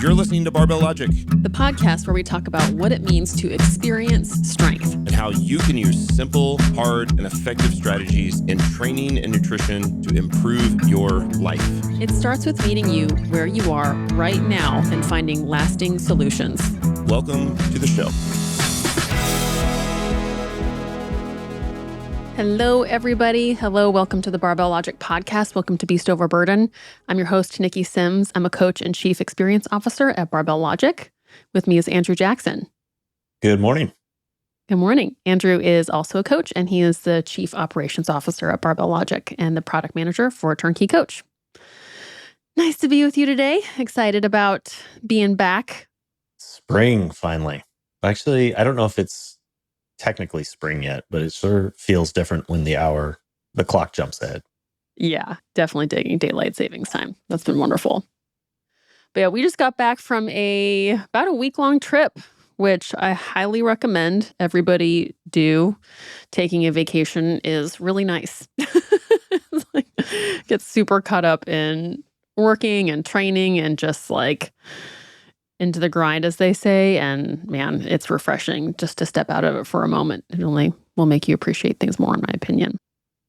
You're listening to Barbell Logic, the podcast where we talk about what it means to experience strength and how you can use simple, hard, and effective strategies in training and nutrition to improve your life. It starts with meeting you where you are right now and finding lasting solutions. Welcome to the show. Hello, everybody. Hello, welcome to the Barbell Logic podcast. Welcome to Beast Over Burden. I'm your host, Nikki Sims. I'm a coach and chief experience officer at Barbell Logic. With me is Andrew Jackson. Good morning. Good morning. Andrew is also a coach, and he is the chief operations officer at Barbell Logic and the product manager for Turnkey Coach. Nice to be with you today. Excited about being back. Spring, finally. Actually, I don't know if it's technically spring yet, but it sure feels different when the clock jumps ahead. Yeah, definitely digging daylight savings time. That's been wonderful. But yeah, we just got back from about a week-long trip, which I highly recommend everybody do. Taking a vacation is really nice. Get super caught up in working and training and just like into the grind, as they say. And man, it's refreshing just to step out of it for a moment. It only will make you appreciate things more, in my opinion.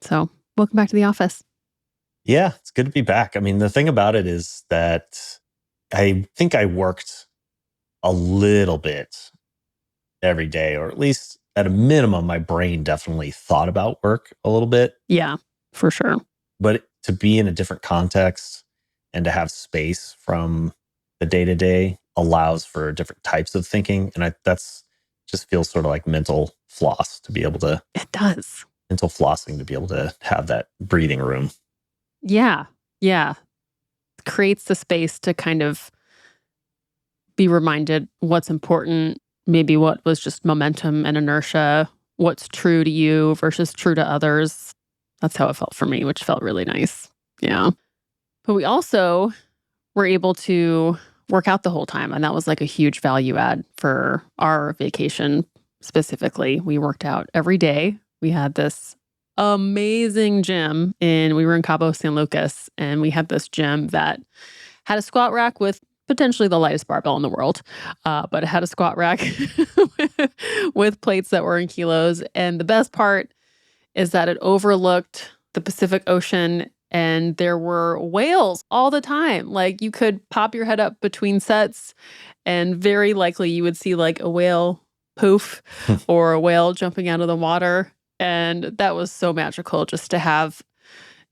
So welcome back to the office. Yeah, it's good to be back. I mean, the thing about it is that I think I worked a little bit every day, or at least at a minimum, my brain definitely thought about work a little bit. Yeah, for sure. But to be in a different context and to have space from the day-to-day allows for different types of thinking. And that's just feels sort of like mental floss to be able to... It does. Mental flossing to be able to have that breathing room. Yeah. Creates the space to kind of be reminded what's important, maybe what was just momentum and inertia, what's true to you versus true to others. That's how it felt for me, which felt really nice. Yeah. But we also were able to work out the whole time. And that was like a huge value add for our vacation specifically. We worked out every day. We had this amazing gym we were in Cabo San Lucas, and we had this gym that had a squat rack with potentially the lightest barbell in the world, but it had a squat rack with plates that were in kilos. And the best part is that it overlooked the Pacific Ocean, and there were whales all the time. Like, you could pop your head up between sets, and very likely you would see like a whale poof or a whale jumping out of the water. And that was so magical just to have,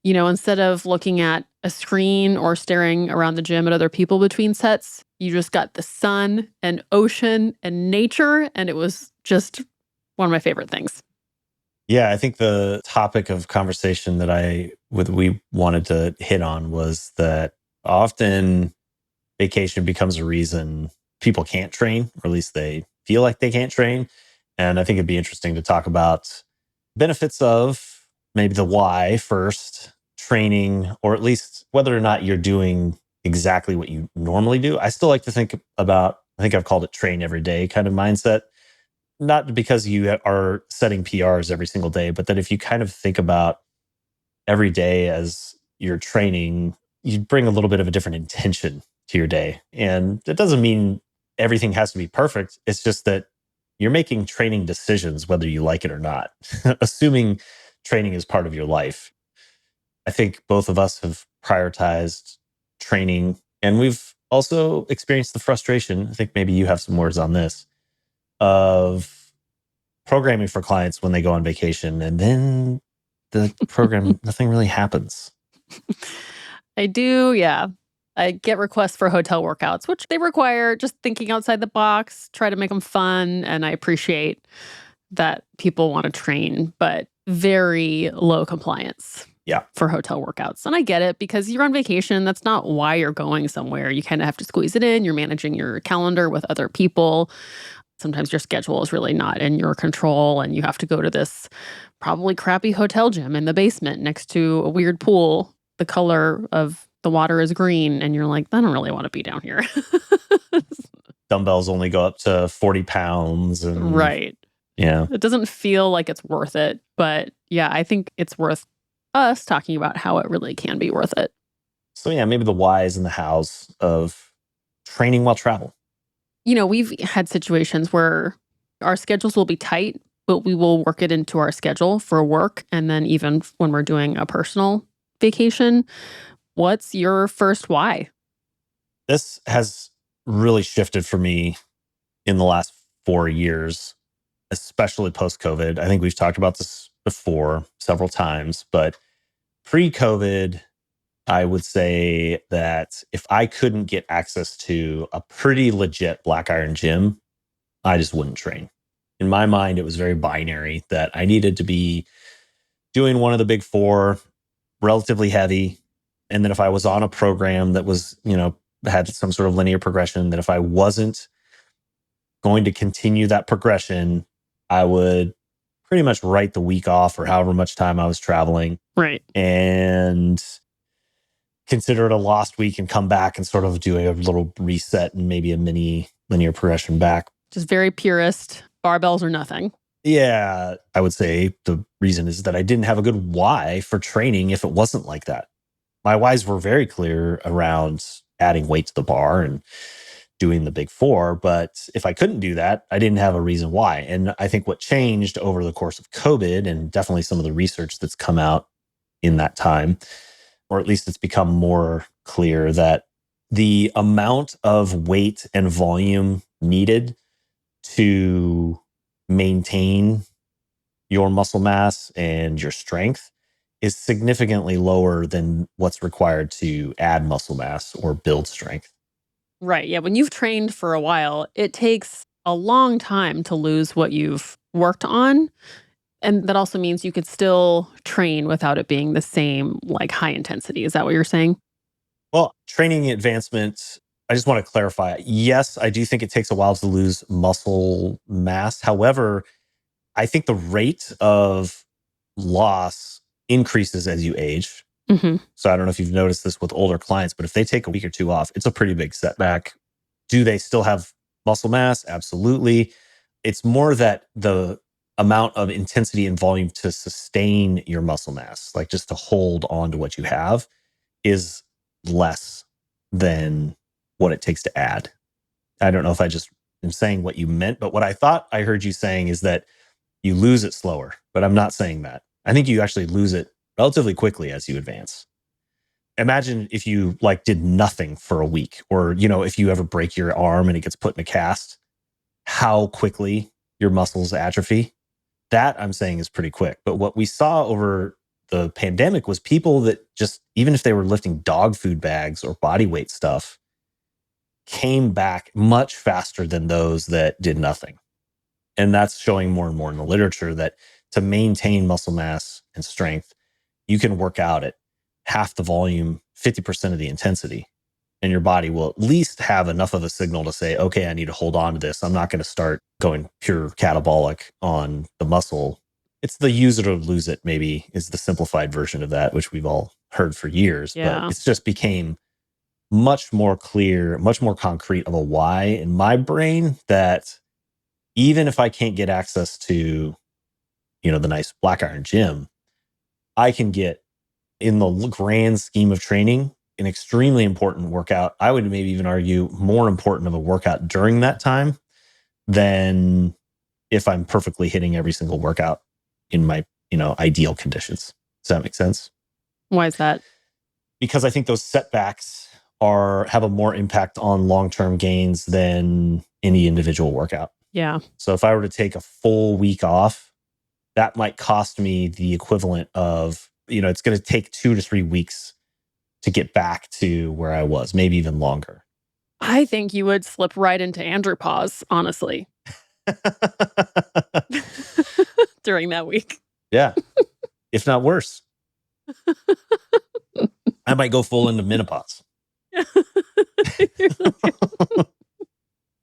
instead of looking at a screen or staring around the gym at other people between sets, you just got the sun and ocean and nature. And it was just one of my favorite things. Yeah, I think the topic of conversation that we wanted to hit on was that often vacation becomes a reason people can't train, or at least they feel like they can't train. And I think it'd be interesting to talk about benefits of maybe the why first, training, or at least whether or not you're doing exactly what you normally do. I still like to think about, I think I've called it train every day kind of mindset. Not because you are setting PRs every single day, but that if you kind of think about every day as you're training, you bring a little bit of a different intention to your day. And that doesn't mean everything has to be perfect. It's just that you're making training decisions, whether you like it or not, assuming training is part of your life. I think both of us have prioritized training, and we've also experienced the frustration. I think maybe you have some words on this, of programming for clients when they go on vacation, and then the program, nothing really happens. I do, yeah. I get requests for hotel workouts, which they require just thinking outside the box, try to make them fun. And I appreciate that people want to train, but very low compliance. Yeah. For hotel workouts. And I get it, because you're on vacation. That's not why you're going somewhere. You kind of have to squeeze it in. You're managing your calendar with other people. Sometimes your schedule is really not in your control, and you have to go to this probably crappy hotel gym in the basement next to a weird pool. The color of the water is green, and you're like, I don't really want to be down here. Dumbbells only go up to 40 pounds. And, right. Yeah. It doesn't feel like it's worth it. But yeah, I think it's worth us talking about how it really can be worth it. So yeah, maybe the whys and the hows of training while travel. We've had situations where our schedules will be tight, but we will work it into our schedule for work. And then even when we're doing a personal vacation, what's your first why? This has really shifted for me in the last 4 years, especially post COVID. I think we've talked about this before several times, but pre COVID, I would say that if I couldn't get access to a pretty legit black iron gym, I just wouldn't train. In my mind, it was very binary that I needed to be doing one of the big four, relatively heavy. And then if I was on a program that was, had some sort of linear progression, that if I wasn't going to continue that progression, I would pretty much write the week off or however much time I was traveling Right. and consider it a lost week and come back and sort of do a little reset and maybe a mini linear progression back. Just very purist, barbells or nothing. Yeah, I would say the reason is that I didn't have a good why for training if it wasn't like that. My whys were very clear around adding weight to the bar and doing the big four. But if I couldn't do that, I didn't have a reason why. And I think what changed over the course of COVID, and definitely some of the research that's come out in that time, or at least it's become more clear that the amount of weight and volume needed to maintain your muscle mass and your strength is significantly lower than what's required to add muscle mass or build strength. Right. Yeah. When you've trained for a while, it takes a long time to lose what you've worked on. And that also means you could still train without it being the same, like high intensity. Is that what you're saying? Well, training advancement, I just want to clarify. Yes, I do think it takes a while to lose muscle mass. However, I think the rate of loss increases as you age. Mm-hmm. So I don't know if you've noticed this with older clients, but if they take a week or two off, it's a pretty big setback. Do they still have muscle mass? Absolutely. It's more that the amount of intensity and volume to sustain your muscle mass, like just to hold on to what you have, is less than what it takes to add. I don't know if I just am saying what you meant, but what I thought I heard you saying is that you lose it slower, but I'm not saying that. I think you actually lose it relatively quickly as you advance. Imagine if you did nothing for a week, or, if you ever break your arm and it gets put in a cast, how quickly your muscles atrophy. That I'm saying is pretty quick. But what we saw over the pandemic was people that just, even if they were lifting dog food bags or body weight stuff, came back much faster than those that did nothing. And that's showing more and more in the literature that to maintain muscle mass and strength, you can work out at half the volume, 50% of the intensity, and your body will at least have enough of a signal to say, okay, I need to hold on to this. I'm not going to start going pure catabolic on the muscle. It's the use it or lose it, maybe, is the simplified version of that, which we've all heard for years. Yeah. But it's just became much more clear, much more concrete of a why in my brain, that even if I can't get access to, the nice black iron gym, I can get, in the grand scheme of training, an extremely important workout. I would maybe even argue more important of a workout during that time than if I'm perfectly hitting every single workout in my, ideal conditions. Does that make sense? Why is that? Because I think those setbacks have a more impact on long-term gains than any individual workout. Yeah. So if I were to take a full week off, that might cost me the equivalent of, it's going to take 2 to 3 weeks to get back to where I was, maybe even longer. I think you would slip right into andropause, honestly, during that week. Yeah. If not worse. I might go full into menopause.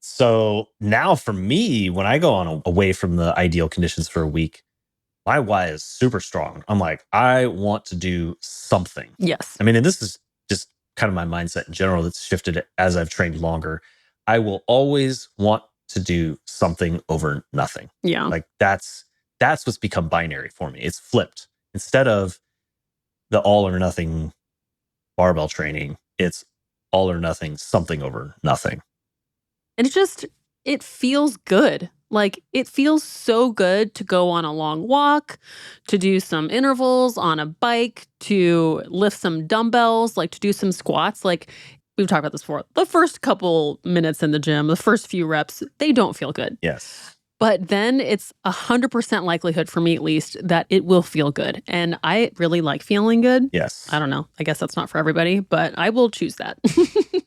So now for me, when I go on away from the ideal conditions for a week, my why is super strong. I'm like, I want to do something. Yes. I mean, and this is just kind of my mindset in general that's shifted as I've trained longer. I will always want to do something over nothing. Yeah. Like that's what's become binary for me. It's flipped. Instead of the all or nothing barbell training, it's all or nothing, something over nothing. And it feels good. Like, it feels so good to go on a long walk, to do some intervals on a bike, to lift some dumbbells, like to do some squats. Like, we've talked about this before. The first couple minutes in the gym, the first few reps, they don't feel good. Yes. But then it's 100% likelihood for me, at least, that it will feel good. And I really like feeling good. Yes. I don't know. I guess that's not for everybody, but I will choose that.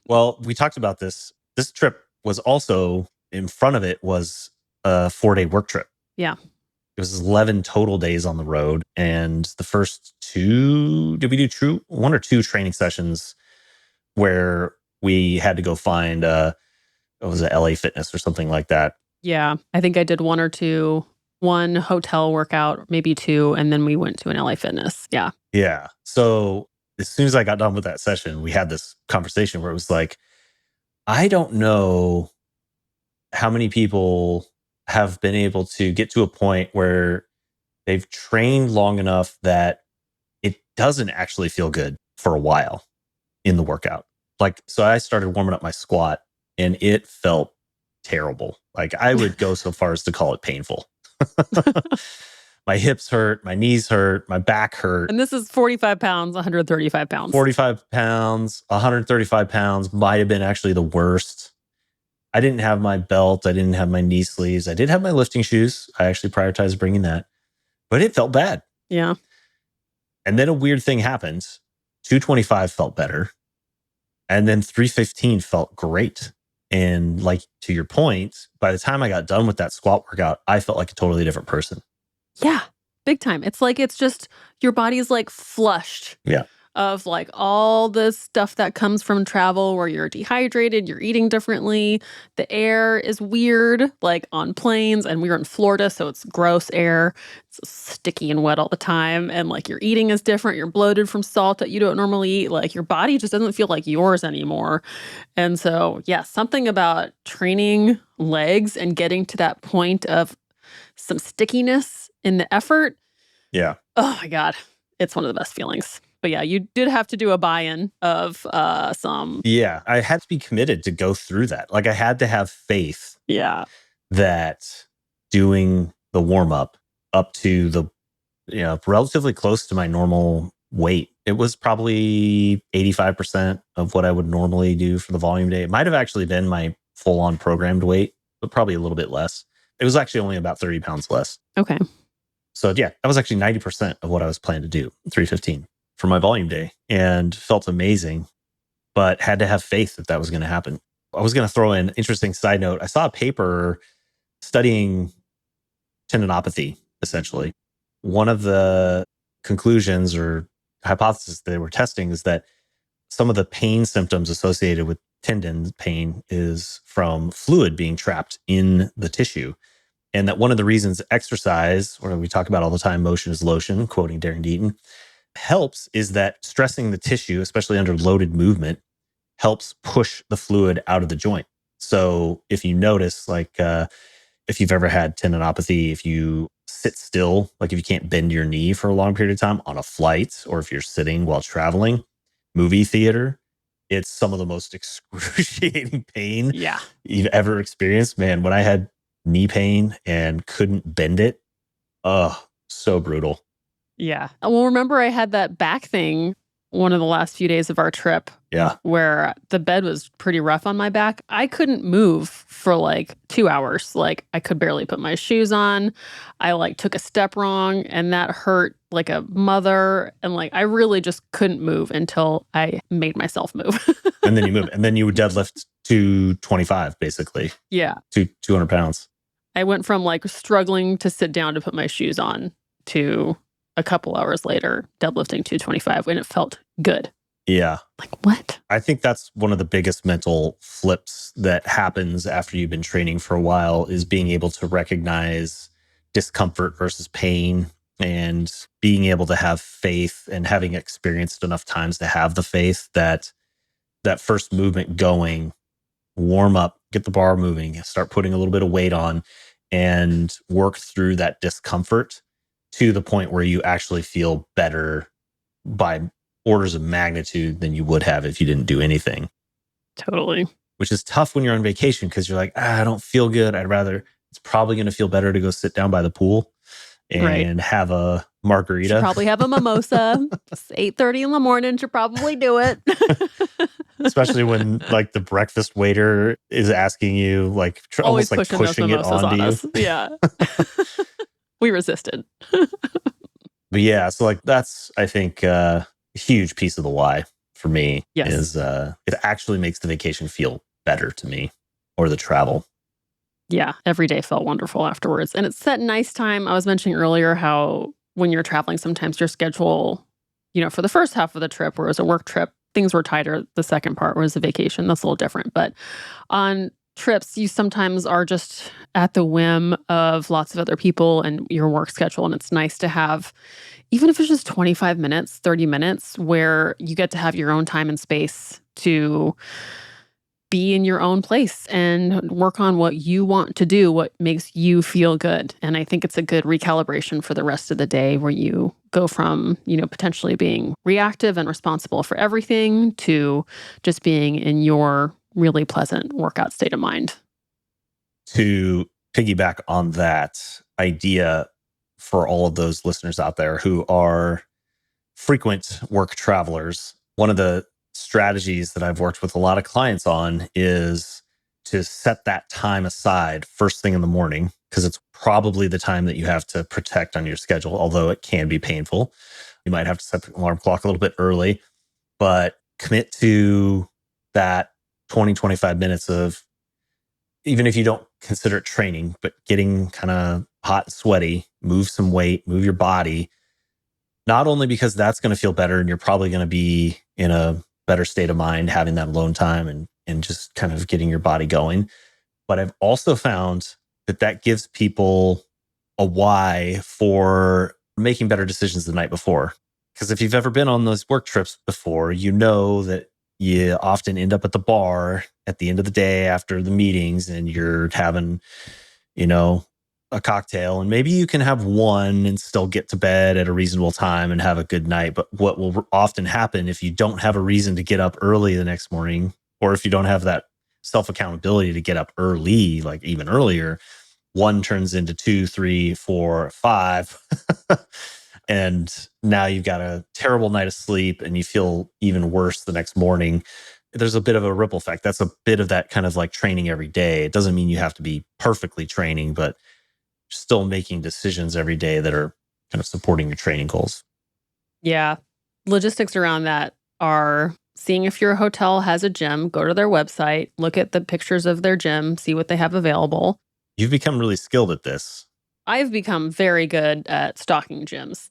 Well, we talked about this. This trip was also, in front of it was a 4-day work trip. Yeah. It was 11 total days on the road. And the first did we do one or two training sessions where we had to go find, what was it, LA Fitness or something like that. Yeah. I think I did one or two, one hotel workout, maybe two, and then we went to an LA Fitness. Yeah. Yeah. So as soon as I got done with that session, we had this conversation where it was like, I don't know how many people have been able to get to a point where they've trained long enough that it doesn't actually feel good for a while in the workout. Like, so I started warming up my squat and it felt terrible. Like, I would go so far as to call it painful. My hips hurt, my knees hurt, my back hurt. And this is 45 pounds, 135 pounds. 45 pounds, 135 pounds might have been actually the worst. I didn't have my belt. I didn't have my knee sleeves. I did have my lifting shoes. I actually prioritized bringing that, but it felt bad. Yeah. And then a weird thing happened. 225 felt better. And then 315 felt great. And like, to your point, by the time I got done with that squat workout, I felt like a totally different person. Yeah. Big time. It's like, it's just, your body's like flushed. Yeah. Of like all the stuff that comes from travel where you're dehydrated, you're eating differently. The air is weird, like on planes. And we were in Florida, so it's gross air. It's sticky and wet all the time. And like your eating is different. You're bloated from salt that you don't normally eat. Like your body just doesn't feel like yours anymore. And so, yeah, something about training legs and getting to that point of some stickiness in the effort. Yeah. Oh my God. It's one of the best feelings. But yeah, you did have to do a buy-in of some. Yeah. I had to be committed to go through that. Like, I had to have faith that doing the warm up to the, relatively close to my normal weight. It was probably 85% of what I would normally do for the volume day. It might have actually been my full on programmed weight, but probably a little bit less. It was actually only about 30 pounds less. Okay. So yeah, that was actually 90% of what I was planning to do, 315 for my volume day, and felt amazing, but had to have faith that that was going to happen. I was going to throw in an interesting side note. I saw a paper studying tendinopathy, essentially. One of the conclusions or hypotheses they were testing is that some of the pain symptoms associated with tendon pain is from fluid being trapped in the tissue. And that one of the reasons exercise, or we talk about all the time, motion is lotion, quoting Darren Deaton, helps is that stressing the tissue, especially under loaded movement, helps push the fluid out of the joint. So if you notice, like if you've ever had tendinopathy, if you sit still, like if you can't bend your knee for a long period of time on a flight, or if you're sitting while traveling, movie theater, it's some of the most excruciating pain you've ever experienced. Man, when I had knee pain and couldn't bend it, so brutal. Yeah. Well, remember I had that back thing one of the last few days of our trip. Yeah. Where the bed was pretty rough on my back. I couldn't move for like 2 hours. Like, I could barely put my shoes on. I like took a step wrong and that hurt like a mother. And like, I really just couldn't move until I made myself move. And then you move. And then you would deadlift 225, basically. Yeah. 200 pounds. I went from like struggling to sit down to put my shoes on to a couple hours later deadlifting 225 when it felt good. Yeah. Like, what? I think that's one of the biggest mental flips that happens after you've been training for a while, is being able to recognize discomfort versus pain, and being able to have faith, and having experienced enough times to have the faith that that first movement going, warm up, get the bar moving, start putting a little bit of weight on, and work through that discomfort to the point where you actually feel better by orders of magnitude than you would have if you didn't do anything. Totally. which is tough when you're on vacation because you're like, I don't feel good. It's probably going to feel better to go sit down by the pool Right. and have a Should margarita. probably have a mimosa. It's 8:30 in the morning. Should probably do it. Especially when like the breakfast waiter is asking you, like Always almost like pushing those pushing it mimosas onto on you. us. Yeah. We resisted. But yeah, so like that's I think a huge piece of the why for me Yes. is it actually makes the vacation feel better to me, or the travel. Yeah. Every day felt wonderful afterwards. And it's that nice time. I was mentioning earlier how when you're traveling, sometimes your schedule, for the first half of the trip, where it was a work trip, things were tighter. The second part was a vacation. That's a little different. But on trips, you sometimes are just at the whim of lots of other people and your work schedule. And it's nice to have, even if it's just 25 minutes, 30 minutes, where you get to have your own time and space to be in your own place and work on what you want to do, what makes you feel good. And I think it's a good recalibration for the rest of the day where you go from, potentially being reactive and responsible for everything to just being in your really pleasant workout state of mind. To piggyback on that idea for all of those listeners out there who are frequent work travelers, one of the strategies that I've worked with a lot of clients on is to set that time aside first thing in the morning, because it's probably the time that you have to protect on your schedule, although it can be painful. You might have to set the alarm clock a little bit early, but commit to that 20, 25 minutes of, even if you don't consider it training, but getting kind of hot and sweaty, move some weight, move your body, not only because that's going to feel better and you're probably going to be in a better state of mind having that alone time and just kind of getting your body going. But I've also found that that gives people a why for making better decisions the night before. Because if you've ever been on those work trips before, you know that you often end up at the bar at the end of the day after the meetings and you're having, you know, a cocktail, and maybe you can have one and still get to bed at a reasonable time and have a good night. But what will often happen if you don't have a reason to get up early the next morning, or if you don't have that self accountability to get up early, like even earlier, one turns into two, three, four, five. And now you've got a terrible night of sleep and you feel even worse the next morning. There's a bit of a ripple effect. That's a bit of that kind of like training every day. It doesn't mean you have to be perfectly training, but still making decisions every day that are kind of supporting your training goals. Yeah. Logistics around that are seeing if your hotel has a gym, go to their website, look at the pictures of their gym, see what they have available. You've become really skilled at this. I've become very good at stalking gyms.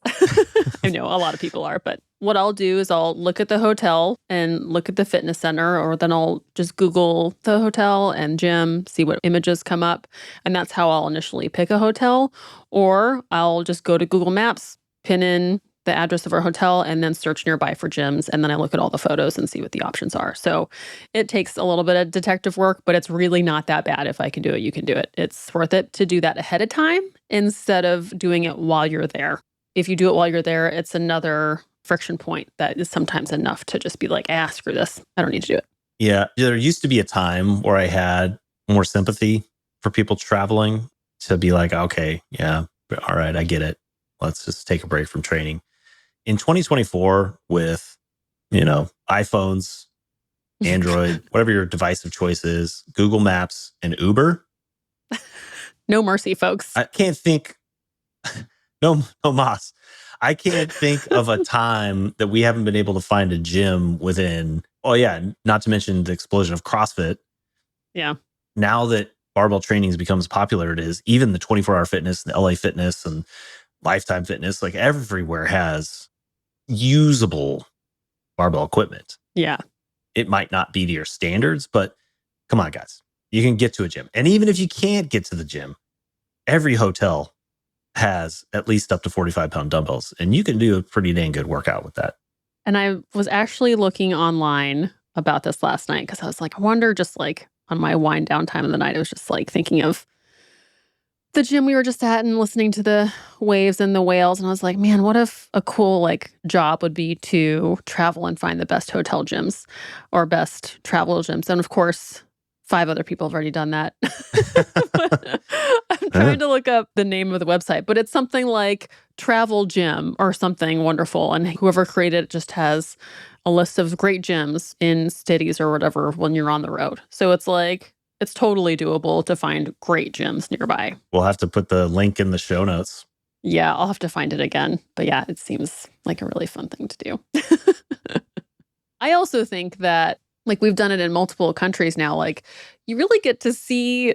I know a lot of people are, but what I'll do is I'll look at the hotel and look at the fitness center, or then I'll just Google the hotel and gym, see what images come up. And that's how I'll initially pick a hotel. Or I'll just go to Google Maps, pin in the address of our hotel, and then search nearby for gyms. And then I look at all the photos and see what the options are. So it takes a little bit of detective work, but it's really not that bad. If I can do it, you can do it. It's worth it to do that ahead of time instead of doing it while you're there. If you do it while you're there, it's another friction point that is sometimes enough to just be like, screw this. I don't need to do it. Yeah. There used to be a time where I had more sympathy for people traveling, to be like, okay, yeah, all right, I get it. Let's just take a break from training. In 2024, with, iPhones, Android, whatever your device of choice is, Google Maps and Uber, No mercy, folks. I can't think, no mas. I can't think of a time that we haven't been able to find a gym within. Oh yeah, not to mention the explosion of CrossFit. Yeah. Now that barbell training has become as popular it is, even the 24-hour fitness, the LA Fitness and Lifetime Fitness, like everywhere has usable barbell equipment. Yeah. It might not be to your standards, but come on, guys, you can get to a gym. And even if you can't get to the gym, every hotel has at least up to 45-pound dumbbells, and you can do a pretty dang good workout with that. And I was actually looking online about this last night because I was like, I wonder, just like on my wind down time of the night, I was just like thinking of the gym we were just at and listening to the waves and the whales. And I was like, man, what if a cool job would be to travel and find the best hotel gyms or best travel gyms? And of course, 5 other people have already done that. I'm trying to look up the name of the website, but it's something like Travel Gym or something wonderful. And whoever created it just has a list of great gyms in cities or whatever when you're on the road. So it's totally doable to find great gyms nearby. We'll have to put the link in the show notes. Yeah, I'll have to find it again. But yeah, it seems like a really fun thing to do. I also think that we've done it in multiple countries now, you really get to see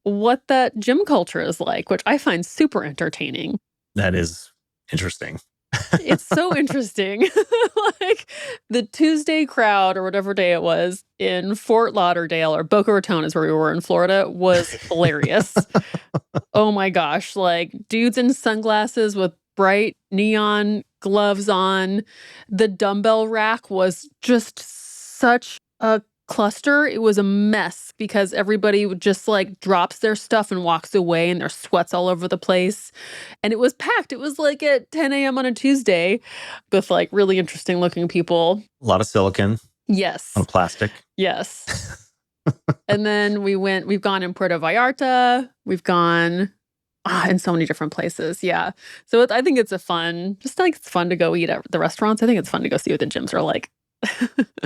what that gym culture is like, which I find super entertaining. That is interesting. It's so interesting. The Tuesday crowd or whatever day it was in Fort Lauderdale or Boca Raton is where we were in Florida was hilarious. Oh my gosh. Dudes in sunglasses with bright neon gloves on. The dumbbell rack was just such a cluster. It was a mess because everybody would just drops their stuff and walks away and there's sweats all over the place. And it was packed. It was at 10 a.m. on a Tuesday with really interesting looking people. A lot of silicone. Yes. On plastic. Yes. And then we've gone in Puerto Vallarta. We've gone in so many different places. Yeah. So I think it's it's fun to go eat at the restaurants. I think it's fun to go see what the gyms are like.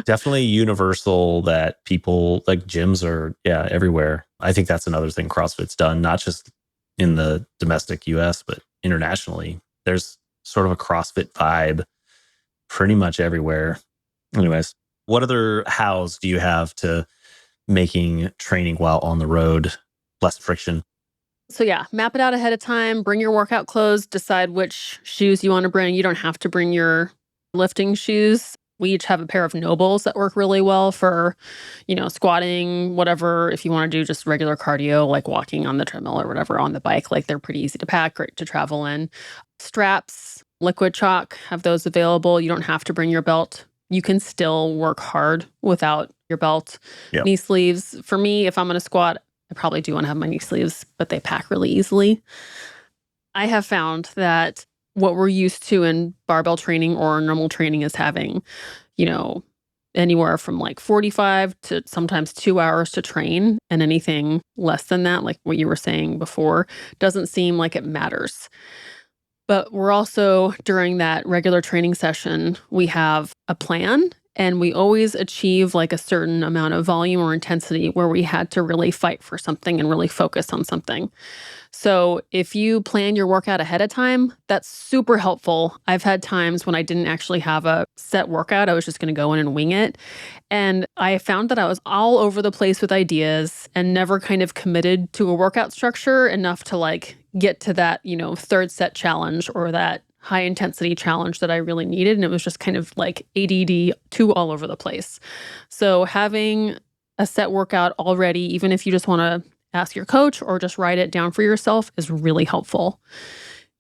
Definitely universal that people gyms are everywhere. I think that's another thing CrossFit's done, not just in the domestic US, but internationally. There's sort of a CrossFit vibe pretty much everywhere. Anyways, what other hows do you have to making training while on the road less friction? So yeah, map it out ahead of time, bring your workout clothes, decide which shoes you want to bring. You don't have to bring your lifting shoes. We each have a pair of Nobles that work really well for, squatting, whatever. If you want to do just regular cardio, like walking on the treadmill or whatever on the bike, they're pretty easy to pack, great to travel in. Straps, liquid chalk, have those available. You don't have to bring your belt. You can still work hard without your belt. Yep. Knee sleeves. For me, if I'm going to squat, I probably do want to have my knee sleeves, but they pack really easily. I have found that what we're used to in barbell training or normal training is having, anywhere from 45 to sometimes 2 hours to train. And anything less than that, like what you were saying before, doesn't seem like it matters. But we're also, during that regular training session, we have a plan and we always achieve a certain amount of volume or intensity where we had to really fight for something and really focus on something. So if you plan your workout ahead of time, that's super helpful. I've had times when I didn't actually have a set workout. I was just going to go in and wing it. And I found that I was all over the place with ideas and never kind of committed to a workout structure enough to get to that, third set challenge or that high intensity challenge that I really needed. And it was just kind of ADD too all over the place. So having a set workout already, even if you just want to ask your coach or just write it down for yourself, is really helpful.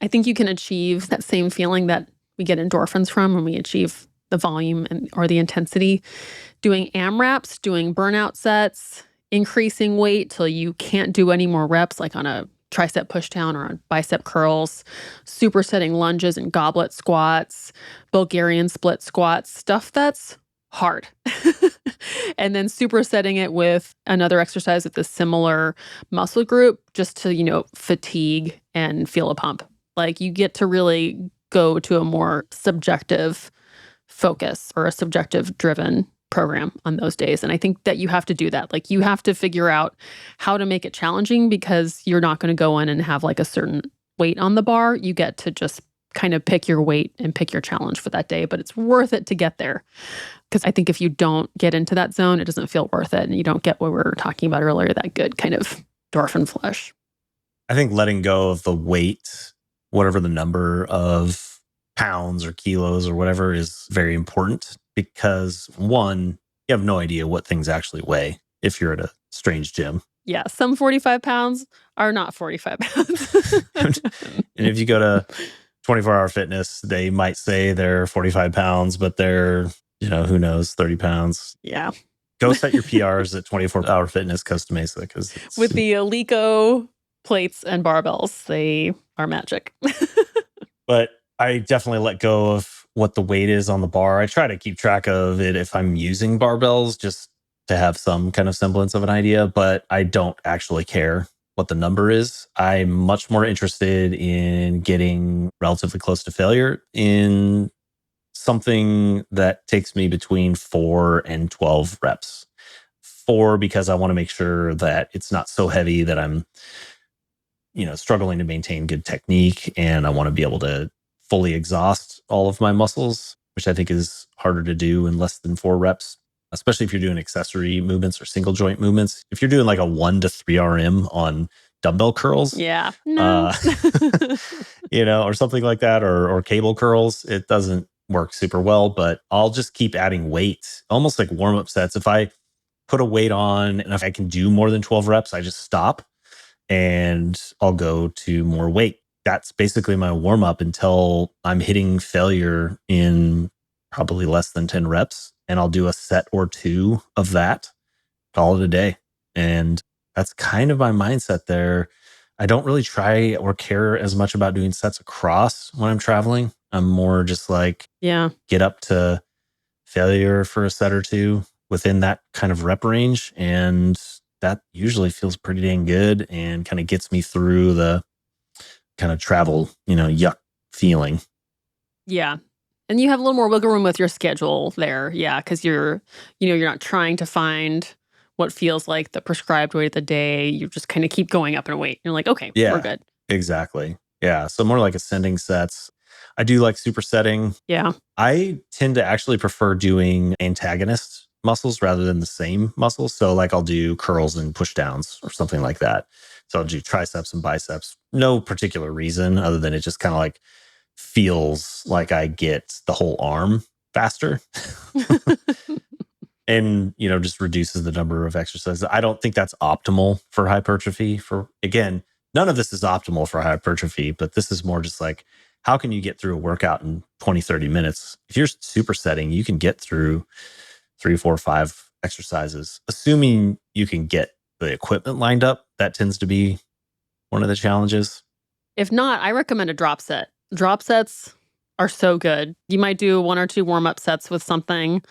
I think you can achieve that same feeling that we get endorphins from when we achieve the volume or the intensity. Doing AMRAPs, doing burnout sets, increasing weight till you can't do any more reps, like on a tricep pushdown or on bicep curls, supersetting lunges and goblet squats, Bulgarian split squats, stuff that's hard. And then supersetting it with another exercise with a similar muscle group just to, fatigue and feel a pump. You get to really go to a more subjective focus or a subjective driven program on those days. And I think that you have to do that. You have to figure out how to make it challenging because you're not going to go in and have a certain weight on the bar. You get to just kind of pick your weight and pick your challenge for that day, but it's worth it to get there. Because I think if you don't get into that zone, it doesn't feel worth it. And you don't get what we were talking about earlier, that good kind of endorphin flush. I think letting go of the weight, whatever the number of pounds or kilos or whatever, is very important because one, you have no idea what things actually weigh if you're at a strange gym. Yeah, some 45 pounds are not 45 pounds. And if you go to 24-hour fitness, they might say they're 45 pounds, but they're, who knows, 30 pounds. Yeah. Go set your PRs at 24-hour fitness Costa Mesa. With the Alico Plates and barbells, they are magic. But I definitely let go of what the weight is on the bar. I try to keep track of it if I'm using barbells just to have some kind of semblance of an idea, but I don't actually care what the number is. I'm much more interested in getting relatively close to failure in something that takes me between 4 and 12 reps. 4 because I want to make sure that it's not so heavy that I'm struggling to maintain good technique, and I want to be able to fully exhaust all of my muscles, which I think is harder to do in less than 4 reps, especially if you're doing accessory movements or single joint movements. If you're doing like a 1 to 3 RM on dumbbell curls, Yeah. No. or something like that, or cable curls, it doesn't work super well, but I'll just keep adding weight, almost like warm-up sets. If I put a weight on and if I can do more than 12 reps, I just stop and I'll go to more weight. That's basically my warm up until I'm hitting failure in probably less than 10 reps. And I'll do a set or 2 of that, call it a day. And that's kind of my mindset there. I don't really try or care as much about doing sets across when I'm traveling. I'm more just like, Yeah. get up to failure for a set or 2 within that kind of rep range. And that usually feels pretty dang good and kind of gets me through the kind of travel, yuck feeling. Yeah. And you have a little more wiggle room with your schedule there. Yeah. Cause you're not trying to find what feels like the prescribed weight of the day. You just kind of keep going up in weight. You're like, okay, Yeah, we're good. exactly. Yeah. So more like ascending sets. I do like supersetting. Yeah. I tend to actually prefer doing antagonist muscles rather than the same muscles. So like I'll do curls and push downs or something like that. So I'll do triceps and biceps. No particular reason other than it just kind of like feels like I get the whole arm faster. And, just reduces the number of exercises. I don't think that's optimal for hypertrophy. Again, none of this is optimal for hypertrophy, but this is more just like, how can you get through a workout in 20, 30 minutes? If you're supersetting, you can get through 3, 4, 5 exercises, assuming you can get the equipment lined up. That tends to be one of the challenges. If not, I recommend a drop set. Drop sets are so good. You might do 1 or 2 warm-up sets with something,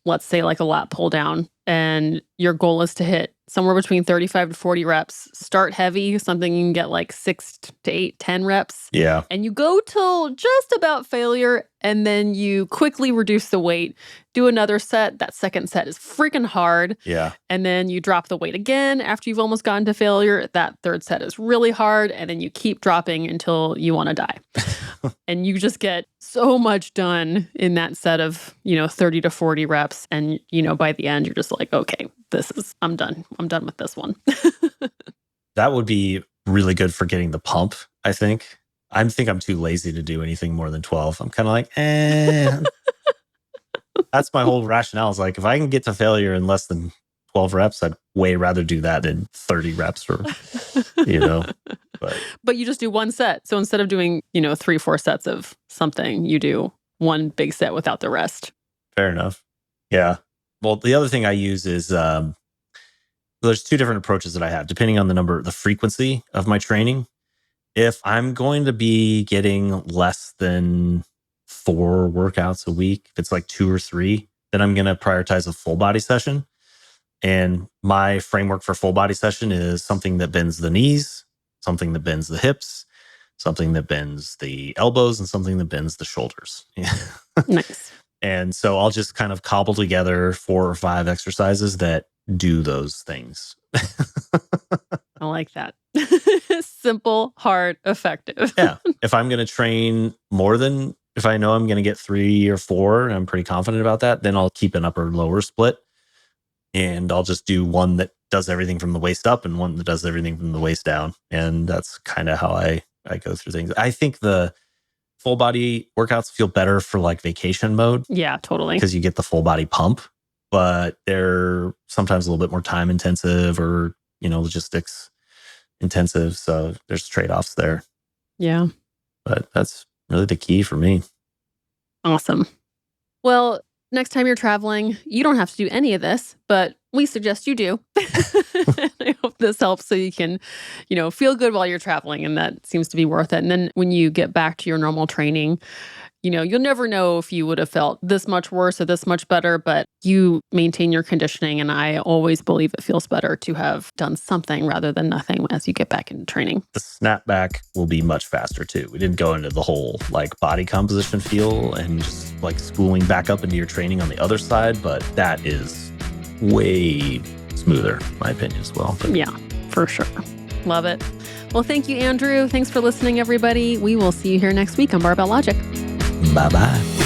let's say like a lat pull down, and your goal is to hit somewhere between 35 to 40 reps. Start heavy, something you can get like 6 to 8, 10 reps. Yeah. And you go till just about failure, and then you quickly reduce the weight. Do another set. That second set is freaking hard. Yeah. And then you drop the weight again after you've almost gotten to failure. That third set is really hard. And then you keep dropping until you want to die. And you just get so much done in that set of, 30 to 40 reps. And, by the end, you're just like, okay, I'm done. I'm done with this one. That would be really good for getting the pump, I think. I think I'm too lazy to do anything more than 12. I'm kind of like, That's my whole rationale. Is like, if I can get to failure in less than 12 reps, I'd way rather do that than 30 reps or, But you just do one set. So instead of doing, 3, 4 sets of something, you do one big set without the rest. Fair enough. Yeah. Well, the other thing I use is there's 2 different approaches that I have, depending on the frequency of my training. If I'm going to be getting less than 4 workouts a week, if it's like 2 or 3, then I'm going to prioritize a full body session. And my framework for full body session is something that bends the knees, something that bends the hips, something that bends the elbows, and something that bends the shoulders. Nice. And so I'll just kind of cobble together 4 or 5 exercises that do those things. I like that. Simple, hard, effective. Yeah. If I'm going to train more than, if I know I'm going to get 3 or 4, and I'm pretty confident about that, then I'll keep an upper lower split. And I'll just do one that does everything from the waist up and one that does everything from the waist down. And that's kind of how I go through things. I think the full body workouts feel better for like vacation mode. Yeah, totally. Because you get the full body pump, but they're sometimes a little bit more time intensive or, logistics intensive. So there's trade-offs there. Yeah. But that's really the key for me. Awesome. Well, next time you're traveling, you don't have to do any of this, but we suggest you do. I hope this helps so you can, feel good while you're traveling. And that seems to be worth it. And then when you get back to your normal training, you'll never know if you would have felt this much worse or this much better, but you maintain your conditioning. And I always believe it feels better to have done something rather than nothing as you get back into training. The snapback will be much faster too. We didn't go into the whole body composition feel and just spooling back up into your training on the other side, but that is way smoother, in my opinion as well. But yeah, for sure. Love it. Well, thank you, Andrew. Thanks for listening, everybody. We will see you here next week on Barbell Logic. Bye-bye.